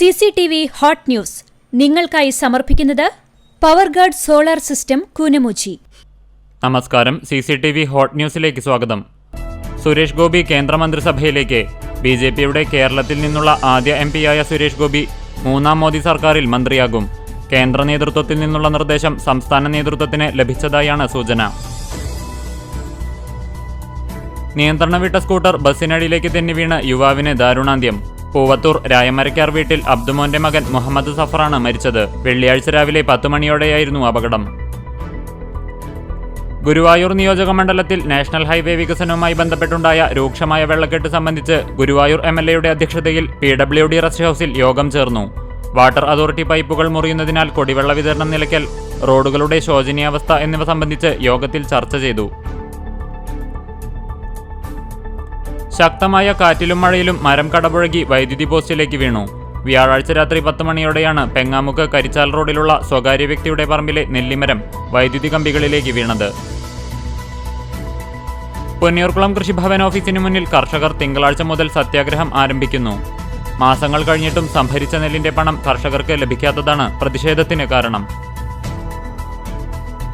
CCTV hot news നിങ്ങൾക്കായി സമർപ്പിക്കുന്നത് Powerguard solar system Koonamuchi. നമസ്കാരം. CCTV ഹോട്ട് ന്യൂസിലേക്ക് സ്വാഗതം. സുരേഷ് ഗോപി കേന്ദ്രമന്ത്രിസഭയിലേക്ക്. BJPയുടെ കേരളത്തിൽ നിന്നുള്ള ആദ്യ MP-യായ സുരേഷ് ഗോപി മൂന്നാം മോദി സർക്കാരിൽ മന്ത്രിയാകും. കേന്ദ്ര നേതൃത്വത്തിൽ നിന്നുള്ള നിർദ്ദേശം സംസ്ഥാന നേതൃത്വത്തിന് ലഭിച്ചതായാണ് സൂചന. നിയന്ത്രണം വിട്ട സ്കൂട്ടർ ബസ്സിനടിയിലേക്ക് തെന്നി വീണ് യുവാവിന് ദാരുണാന്ത്യം. പൂവത്തൂർ രായമരക്കാർ വീട്ടിൽ അബ്ദുമോന്റെ മകൻ മുഹമ്മദ് സഫറാണ് മരിച്ചത്. വെള്ളിയാഴ്ച രാവിലെ 10 മണിയോടെയായിരുന്നു അപകടം. ഗുരുവായൂർ നിയോജക മണ്ഡലത്തിൽ നാഷണൽ ഹൈവേ വികസനവുമായി ബന്ധപ്പെട്ടുണ്ടായ രൂക്ഷമായ വെള്ളക്കെട്ട് സംബന്ധിച്ച് ഗുരുവായൂർ MLAയുടെ അധ്യക്ഷതയിൽ PWD റെസ്റ്റ് ഹൌസിൽ യോഗം ചേർന്നു. വാട്ടർ അതോറിറ്റി പൈപ്പുകൾ മുറിയുന്നതിനാൽ കുടിവെള്ള വിതരണം നിലയ്ക്കൽ, റോഡുകളുടെ ശോചനീയാവസ്ഥ എന്നിവ സംബന്ധിച്ച് യോഗത്തിൽ ചർച്ച ചെയ്തു. ശക്തമായ കാറ്റിലും മഴയിലും മരം കടപുഴകി വൈദ്യുതി പോസ്റ്റിലേക്ക് വീണു. വ്യാഴാഴ്ച രാത്രി 10 മണിയോടെയാണ് പെങ്ങാമുക്ക് കരിച്ചാൽ റോഡിലുള്ള സ്വകാര്യ വ്യക്തിയുടെ പറമ്പിലെ നെല്ലിമരം വൈദ്യുതി കമ്പികളിലേക്ക് വീണത്. പൊന്നിയൂർക്കുളം കൃഷിഭവൻ ഓഫീസിന് മുന്നിൽ കർഷകർ തിങ്കളാഴ്ച മുതൽ സത്യാഗ്രഹം ആരംഭിക്കുന്നു. മാസങ്ങൾ കഴിഞ്ഞിട്ടും സംഭരിച്ച നെല്ലിന്റെ പണം കർഷകർക്ക് ലഭിക്കാത്തതാണ് പ്രതിഷേധത്തിന് കാരണം.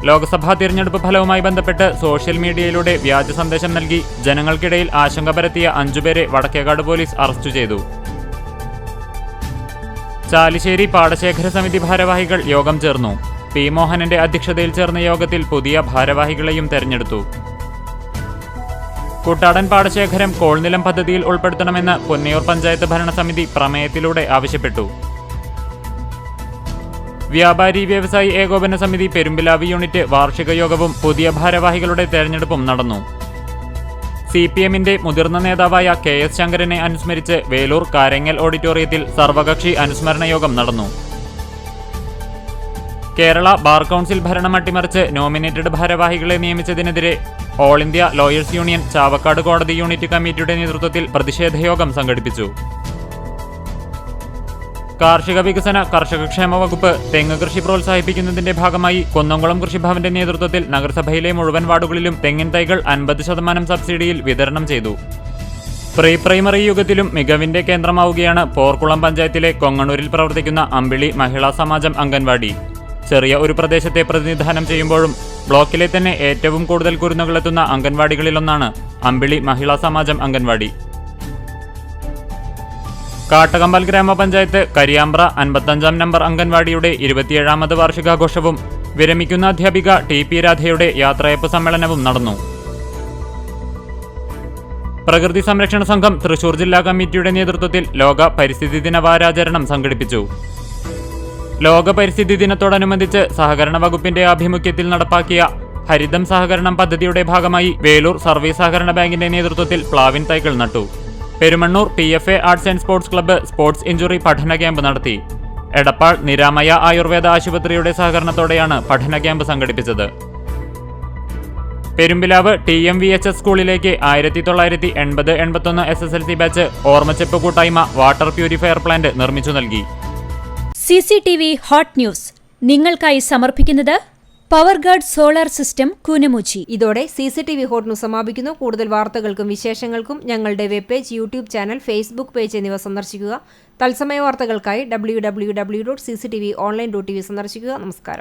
ലോക്സഭാ തിരഞ്ഞെടുപ്പ് ഫലവുമായി ബന്ധപ്പെട്ട് സോഷ്യൽ മീഡിയയിലൂടെ വ്യാജ സന്ദേശം നൽകി ജനങ്ങൾക്കിടയിൽ ആശങ്ക പരത്തിയ 5 പേരെ വടക്കേകാട് പോലീസ് അറസ്റ്റ് ചെയ്തു. ചാലിശ്ശേരി പാടശേഖര സമിതി ഭാരവാഹികൾ യോഗം ചേർന്നു. P. മോഹനന്റെ അധ്യക്ഷതയിൽ ചേർന്ന യോഗത്തിൽ പുതിയ ഭാരവാഹികളെയും തെരഞ്ഞെടുത്തു. കുട്ടാടൻ പാടശേഖരം കോൾനിലം പദ്ധതിയിൽ ഉൾപ്പെടുത്തണമെന്ന് പൊന്നിയൂർ പഞ്ചായത്ത് ഭരണസമിതി പ്രമേയത്തിലൂടെ ആവശ്യപ്പെട്ടു. വ്യാപാരി വ്യവസായി ഏകോപന സമിതി പെരുമ്പിലാവ് യൂണിറ്റ് വാർഷിക യോഗവും പുതിയ ഭാരവാഹികളുടെ തെരഞ്ഞെടുപ്പും നടന്നു. CPMന്റെ മുതിർന്ന നേതാവായ KS ശങ്കരനെ അനുസ്മരിച്ച് വേലൂർ കാരങ്ങൽ ഓഡിറ്റോറിയത്തിൽ സർവകക്ഷി അനുസ്മരണ യോഗം നടന്നു. കേരള ബാർ കൗൺസിൽ ഭരണം അട്ടിമറിച്ച് നോമിനേറ്റഡ് ഭാരവാഹികളെ നിയമിച്ചതിനെതിരെ All India Lawyers Union Chavakkad കോടതി യൂണിറ്റ് കമ്മിറ്റിയുടെ നേതൃത്വത്തിൽ പ്രതിഷേധയോഗം സംഘടിപ്പിച്ചു. കാർഷിക വികസന കർഷകക്ഷേമ വകുപ്പ് തെങ്ങ് കൃഷി പ്രോത്സാഹിപ്പിക്കുന്നതിന്റെ ഭാഗമായി കുന്നംകുളം കൃഷിഭവന്റെ നേതൃത്വത്തിൽ നഗരസഭയിലെ മുഴുവൻ വാർഡുകളിലും തെങ്ങിൻ തൈകൾ 50% സബ്സിഡിയിൽ വിതരണം ചെയ്തു. പ്രീ പ്രൈമറി യുഗത്തിലും മികവിന്റെ കേന്ദ്രമാവുകയാണ് പോർക്കുളം പഞ്ചായത്തിലെ കൊങ്ങണൂരിൽ പ്രവർത്തിക്കുന്ന അമ്പിളി മഹിളാ സമാജം അംഗൻവാടി. ചെറിയ ഒരു പ്രദേശത്തെ പ്രതിനിധാനം ചെയ്യുമ്പോഴും ബ്ലോക്കിലെ തന്നെ ഏറ്റവും കൂടുതൽ കുരുന്നുകളെത്തുന്ന അംഗൻവാടികളിലൊന്നാണ് അമ്പിളി മഹിളാ സമാജം അംഗൻവാടി. കാട്ടകമ്പൽ ഗ്രാമപഞ്ചായത്ത് കരിയാമ്പ്ര 55-ാം നമ്പർ അംഗൻവാടിയുടെ 27ാമത് വാർഷികാഘോഷവും വിരമിക്കുന്ന അധ്യാപിക TP രാധയുടെ യാത്രയപ്പ് സമ്മേളനവും നടന്നു. പ്രകൃതി സംരക്ഷണ സംഘം തൃശൂർ ജില്ലാ കമ്മിറ്റിയുടെ നേതൃത്വത്തിൽ ലോക പരിസ്ഥിതി ദിന വാരാചരണം സംഘടിപ്പിച്ചു. ലോക പരിസ്ഥിതി ദിനത്തോടനുബന്ധിച്ച് സഹകരണ വകുപ്പിന്റെ ആഭിമുഖ്യത്തിൽ നടപ്പാക്കിയ ഹരിതം സഹകരണം പദ്ധതിയുടെ ഭാഗമായി വേലൂർ സർവീസ് സഹകരണ ബാങ്കിന്റെ നേതൃത്വത്തിൽ പ്ലാവിൻ തൈകൾ നട്ടു. Perumannur PFA arts and sports club sports injury പഠന ക്യാമ്പ് നടത്തി. എടപ്പാൾ നിരാമയ ആയുർവേദ ആശുപത്രിയുടെ സഹകരണത്തോടെയാണ് പഠന ക്യാമ്പ് സംഘടിപ്പിച്ചത്. പെരുമ്പിലാവ് TMVHS സ്കൂളിലേക്ക് 1980-81 SSLC ബാച്ച് ഓർമ്മച്ചെപ്പ് കൂട്ടായ്മ വാട്ടർ പ്യൂരിഫയർ പ്ലാന്റ് നിർമ്മിച്ചു നൽകി. CCTV ഹോട്ട് ന്യൂസ് നിങ്ങൾക്കായി സമർപ്പിക്കുന്നത് പവർഗാർഡ് സോളാർ സിസ്റ്റം കൂനമുച്ചി. ഇതോടെ CCTV ഹോട്ട് ന്യൂസ് സമാപിക്കുന്നു. കൂടുതൽ വാർത്തകൾക്കും വിശേഷങ്ങൾക്കും ഞങ്ങളുടെ web page, YouTube channel, Facebook page എന്നിവ സന്ദർശിക്കുക. തത്സമയ വാർത്തകൾക്കായി www.cctv online.tv സന്ദർശിക്കുക. നമസ്കാരം.